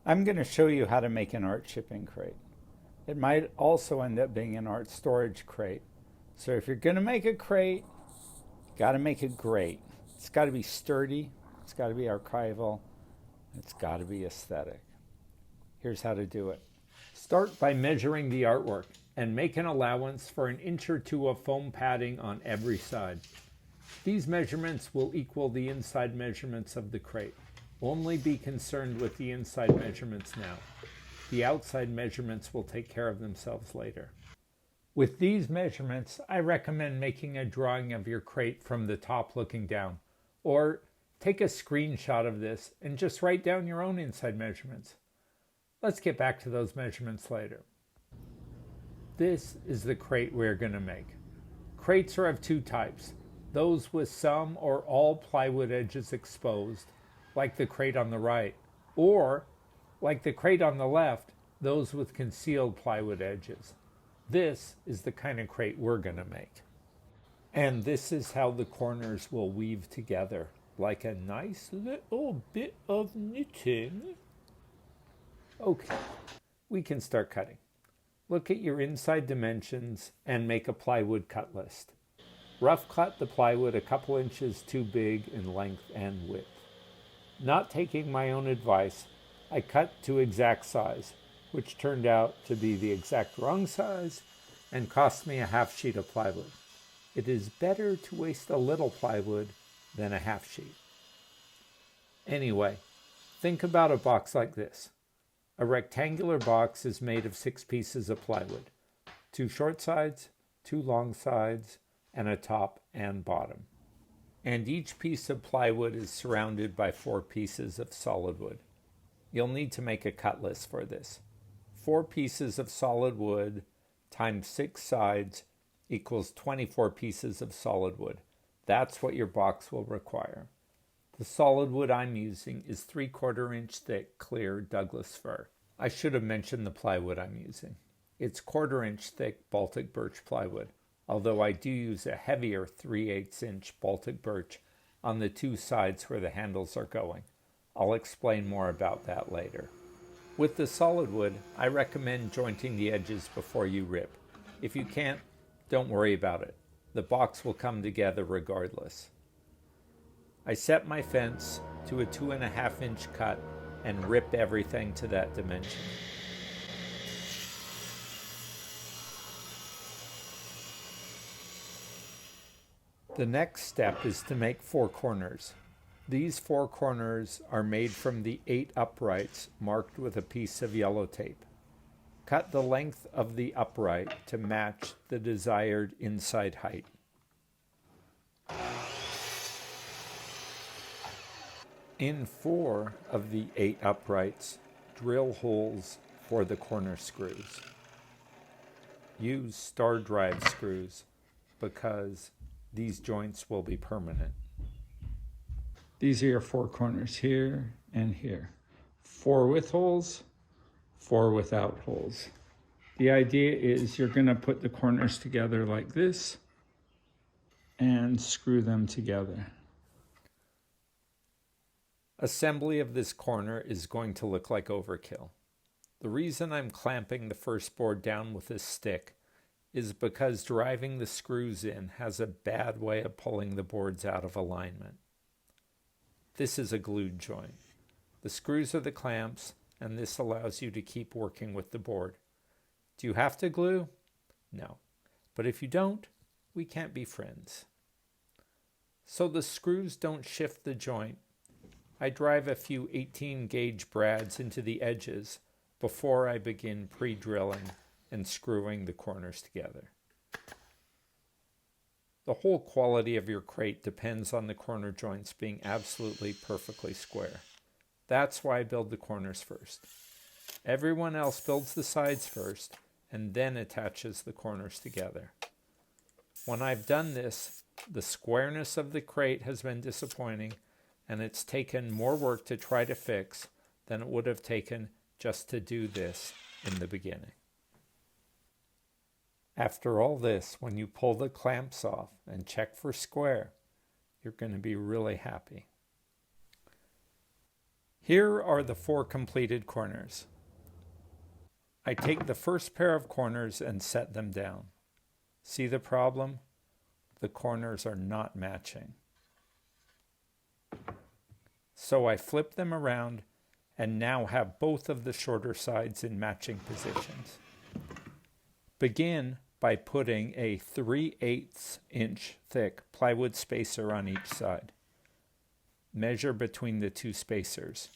I'm going to show you how to make an art shipping crate. It might also end up being an art storage crate. So if you're going to make a crate, you got to make it great. It's got to be sturdy, it's got to be archival, it's got to be aesthetic. Here's how to do it. Start by measuring the artwork and make an allowance for 1 inch or 2 of foam padding on every side. These measurements will equal the inside measurements of the crate. Only be concerned with the inside measurements now. The outside measurements will take care of themselves later. With these measurements, I recommend making a drawing of your crate from the top looking down, or take a screenshot of this and just write down your own inside measurements. Let's get back to those measurements later. This is the crate we're going to make. Crates are of 2 types, those with some or all plywood edges exposed, like the crate on the right, or, like the crate on the left, those with concealed plywood edges. This is the kind of crate we're going to make. And this is how the corners will weave together, like a nice little bit of knitting. Okay, we can start cutting. Look at your inside dimensions and make a plywood cut list. Rough cut the plywood a couple inches too big in length and width. Not taking my own advice, I cut to exact size, which turned out to be the exact wrong size and cost me a half sheet of plywood. It is better to waste a little plywood than a half sheet. Anyway, think about a box like this. A rectangular box is made of 6 pieces of plywood, 2 short sides, 2 long sides, and a top and bottom. And each piece of plywood is surrounded by 4 pieces of solid wood. You'll need to make a cut list for this. 4 pieces of solid wood times 6 sides equals 24 pieces of solid wood. That's what your box will require. The solid wood I'm using is 3/4 inch thick clear Douglas fir. I should have mentioned the plywood I'm using. It's 1/4 inch thick Baltic birch plywood, although I do use a heavier 3/8 inch Baltic birch on the 2 sides where the handles are going. I'll explain more about that later. With the solid wood, I recommend jointing the edges before you rip. If you can't, don't worry about it. The box will come together regardless. I set my fence to a 2.5 inch cut and rip everything to that dimension. The next step is to make 4 corners. These 4 corners are made from the 8 uprights marked with a piece of yellow tape. Cut the length of the upright to match the desired inside height. In 4 of the 8 uprights, drill holes for the corner screws. Use star drive screws because these joints will be permanent. These are your 4 corners here and here. 4 with holes, 4 without holes. The idea is you're going to put the corners together like this and screw them together. Assembly of this corner is going to look like overkill. The reason I'm clamping the first board down with this stick is because driving the screws in has a bad way of pulling the boards out of alignment. This is a glued joint. The screws are the clamps, and this allows you to keep working with the board. Do you have to glue? No. But if you don't, we can't be friends. So the screws don't shift the joint. I drive a few 18 gauge brads into the edges before I begin pre-drilling and screwing the corners together. The whole quality of your crate depends on the corner joints being absolutely perfectly square. That's why I build the corners first. Everyone else builds the sides first and then attaches the corners together. When I've done this, the squareness of the crate has been disappointing, and it's taken more work to try to fix than it would have taken just to do this in the beginning. After all this, when you pull the clamps off and check for square, you're going to be really happy. Here are the 4 completed corners. I take the first pair of corners and set them down. See the problem? The corners are not matching. So I flip them around and now have both of the shorter sides in matching positions. Begin by putting a 3/8 inch thick plywood spacer on each side. Measure between the 2 spacers.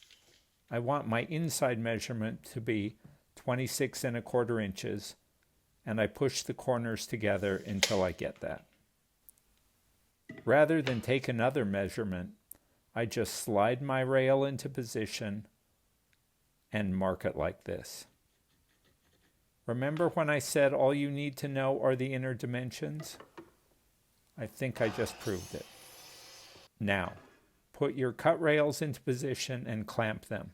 I want my inside measurement to be 26 1/4 inches, and I push the corners together until I get that. Rather than take another measurement, I just slide my rail into position and mark it like this. Remember when I said all you need to know are the inner dimensions? I think I just proved it. Now, put your cut rails into position and clamp them.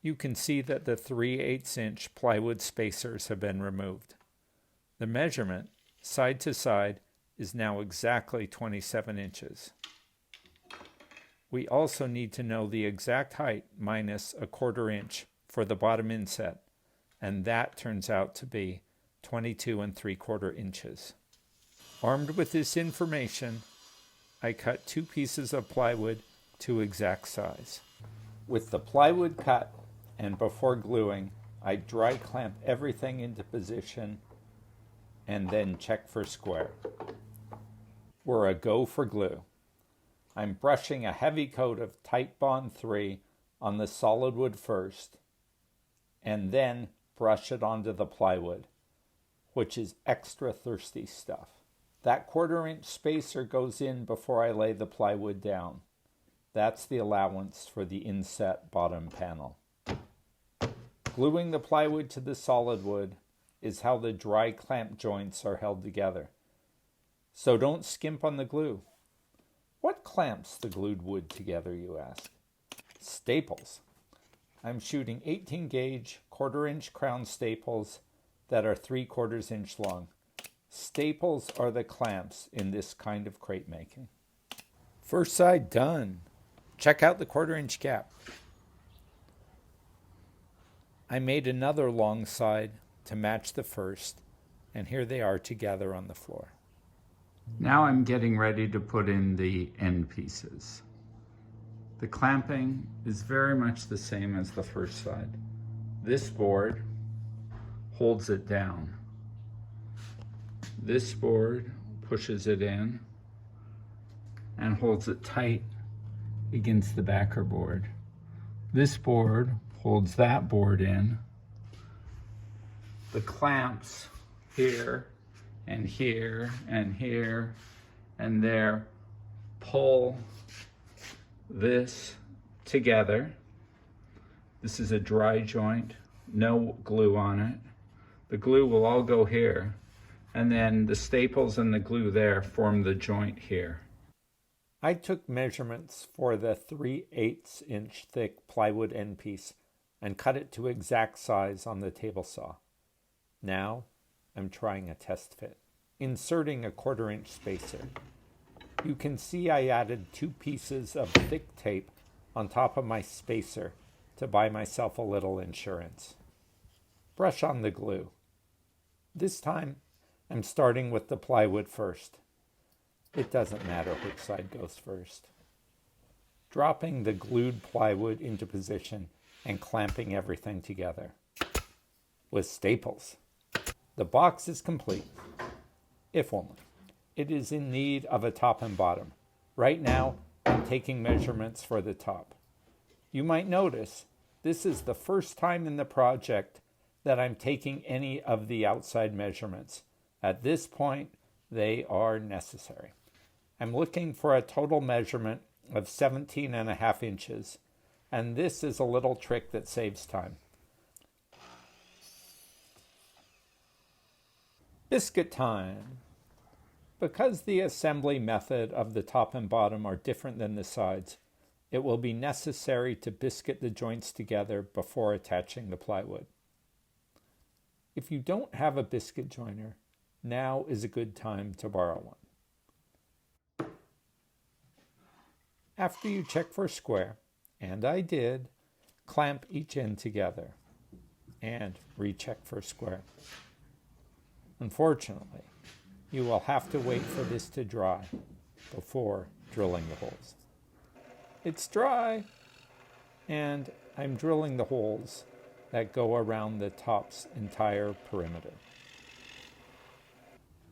You can see that the 3/8 inch plywood spacers have been removed. The measurement, side to side, is now exactly 27 inches. We also need to know the exact height minus 1/4 inch for the bottom inset, and that turns out to be 22 3/4 inches. Armed with this information, I cut 2 pieces of plywood to exact size. With the plywood cut, and before gluing, I dry clamp everything into position and then check for square. We're a go for glue. I'm brushing a heavy coat of Tight Bond 3 on the solid wood first, and then brush it onto the plywood, which is extra thirsty stuff. That 1/4 inch spacer goes in before I lay the plywood down. That's the allowance for the inset bottom panel. Gluing the plywood to the solid wood is how the dry clamp joints are held together. So don't skimp on the glue. What clamps the glued wood together, you ask? Staples. I'm shooting 18 gauge 1/4 inch crown staples that are 3/4 inch long. Staples are the clamps in this kind of crate making. First side done. Check out the 1/4 inch gap. I made another long side to match the first, and here they are together on the floor. Now I'm getting ready to put in the end pieces. The clamping is very much the same as the first side. This board holds it down. This board pushes it in and holds it tight against the backer board. This board holds that board in. The clamps here and here and here and there pull this together. This is a dry joint, no glue on it. The glue will all go here, and then the staples and the glue there form the joint here. I took measurements for the 3/8 inch thick plywood end piece and cut it to exact size on the table saw. Now I'm trying a test fit, inserting a 1/4 inch spacer. You can see I added 2 pieces of thick tape on top of my spacer to buy myself a little insurance. Brush on the glue. This time I'm starting with the plywood first. It doesn't matter which side goes first. Dropping the glued plywood into position and clamping everything together with staples. The box is complete, if only. It is in need of a top and bottom. Right now, I'm taking measurements for the top. You might notice this is the first time in the project that I'm taking any of the outside measurements. At this point, they are necessary. I'm looking for a total measurement of 17.5 inches, and this is a little trick that saves time. Biscuit time. Because the assembly method of the top and bottom are different than the sides, it will be necessary to biscuit the joints together before attaching the plywood. If you don't have a biscuit joiner, now is a good time to borrow one. After you check for square, and I did, clamp each end together and recheck for square. Unfortunately, you will have to wait for this to dry before drilling the holes. It's dry, and I'm drilling the holes that go around the top's entire perimeter.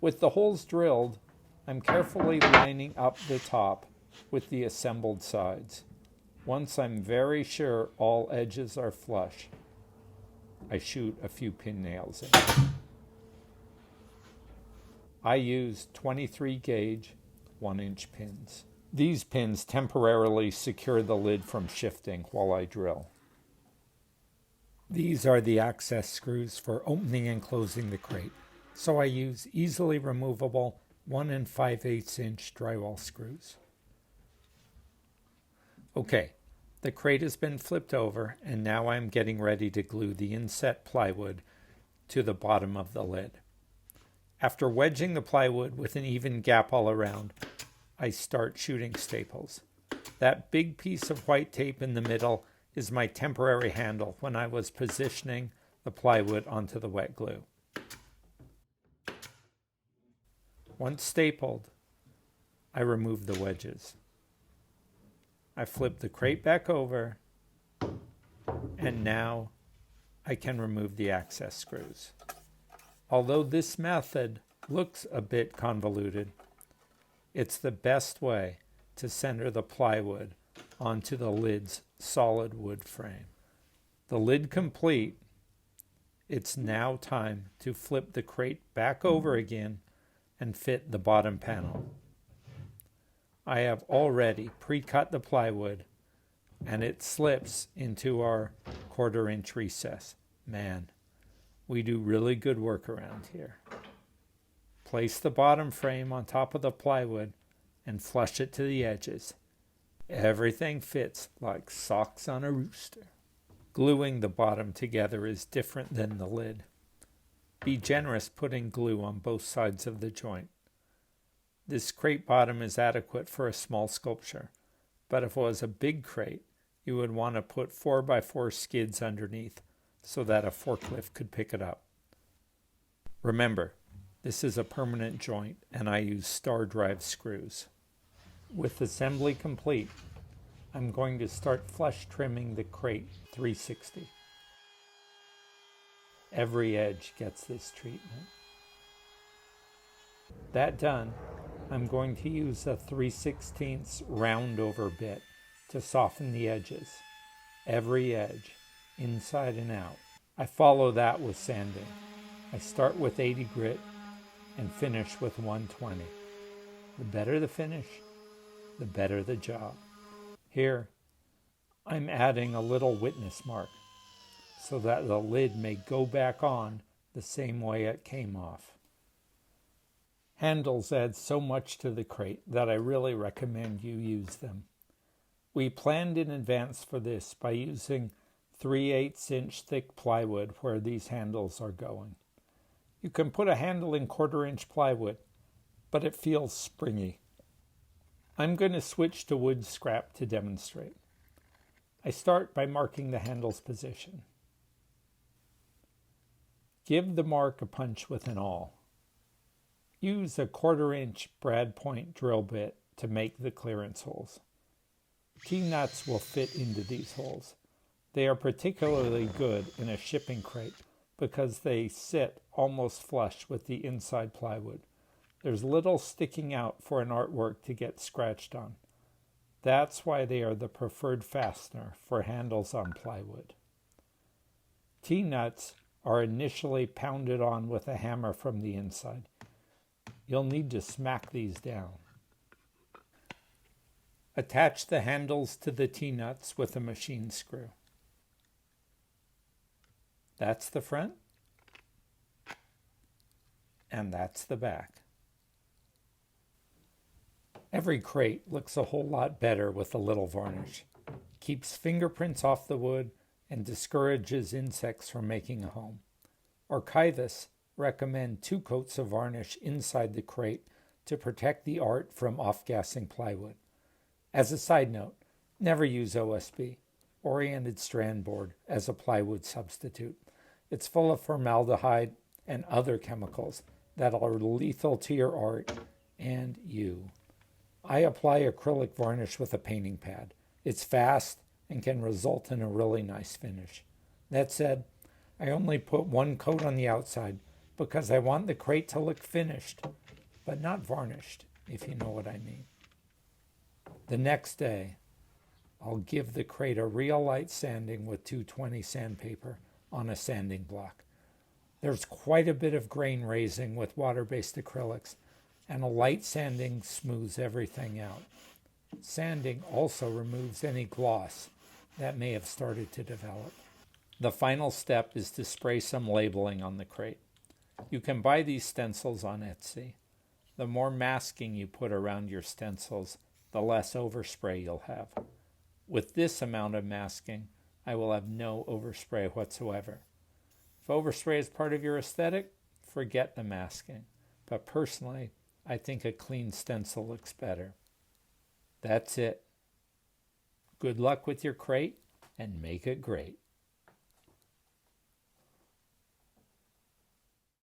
With the holes drilled, I'm carefully lining up the top with the assembled sides. Once I'm very sure all edges are flush, I shoot a few pin nails in. I use 23 gauge 1-inch pins. These pins temporarily secure the lid from shifting while I drill. These are the access screws for opening and closing the crate, so I use easily removable 1 5/8 inch drywall screws. Okay, the crate has been flipped over, and now I'm getting ready to glue the inset plywood to the bottom of the lid. After wedging the plywood with an even gap all around, I start shooting staples. That big piece of white tape in the middle is my temporary handle when I was positioning the plywood onto the wet glue. Once stapled, I remove the wedges. I flip the crate back over, and now I can remove the access screws. Although this method looks a bit convoluted, it's the best way to center the plywood onto the lid's solid wood frame. The lid complete, it's now time to flip the crate back over again and fit the bottom panel. I have already pre-cut the plywood, and it slips into our 1/4 inch recess. Man, we do really good work around here. Place the bottom frame on top of the plywood and flush it to the edges. Everything fits like socks on a rooster. Gluing the bottom together is different than the lid. Be generous putting glue on both sides of the joint. This crate bottom is adequate for a small sculpture, but if it was a big crate, you would want to put 4x4 skids underneath so that a forklift could pick it up. Remember, this is a permanent joint, and I use star drive screws. With assembly complete, I'm going to start flush trimming the crate 360. Every edge gets this treatment. That done, I'm going to use a 3/16 round over bit to soften the edges. Every edge, inside and out. I follow that with sanding. I start with 80 grit and finish with 120. The better the finish, the better the job. Here, I'm adding a little witness mark so that the lid may go back on the same way it came off. Handles add so much to the crate that I really recommend you use them. We planned in advance for this by using 3/8 inch thick plywood where these handles are going. You can put a handle in 1/4 inch plywood, but it feels springy. I'm going to switch to wood scrap to demonstrate. I start by marking the handle's position. Give the mark a punch with an awl. Use a 1/4 inch brad point drill bit to make the clearance holes. T-nuts will fit into these holes. They are particularly good in a shipping crate because they sit almost flush with the inside plywood. There's little sticking out for an artwork to get scratched on. That's why they are the preferred fastener for handles on plywood. T-nuts are initially pounded on with a hammer from the inside. You'll need to smack these down. Attach the handles to the T-nuts with a machine screw. That's the front, and that's the back. Every crate looks a whole lot better with a little varnish. Keeps fingerprints off the wood and discourages insects from making a home. Archivists recommend 2 coats of varnish inside the crate to protect the art from off-gassing plywood. As a side note, never use OSB, oriented strand board, as a plywood substitute. It's full of formaldehyde and other chemicals that are lethal to your art and you. I apply acrylic varnish with a painting pad. It's fast and can result in a really nice finish. That said, I only put one coat on the outside because I want the crate to look finished, but not varnished, if you know what I mean. The next day, I'll give the crate a real light sanding with 220 sandpaper on a sanding block. There's quite a bit of grain raising with water-based acrylics, and a light sanding smooths everything out. Sanding also removes any gloss that may have started to develop. The final step is to spray some labeling on the crate. You can buy these stencils on Etsy. The more masking you put around your stencils, the less overspray you'll have. With this amount of masking, I will have no overspray whatsoever. If overspray is part of your aesthetic, forget the masking. But personally, I think a clean stencil looks better. That's it. Good luck with your crate and make it great.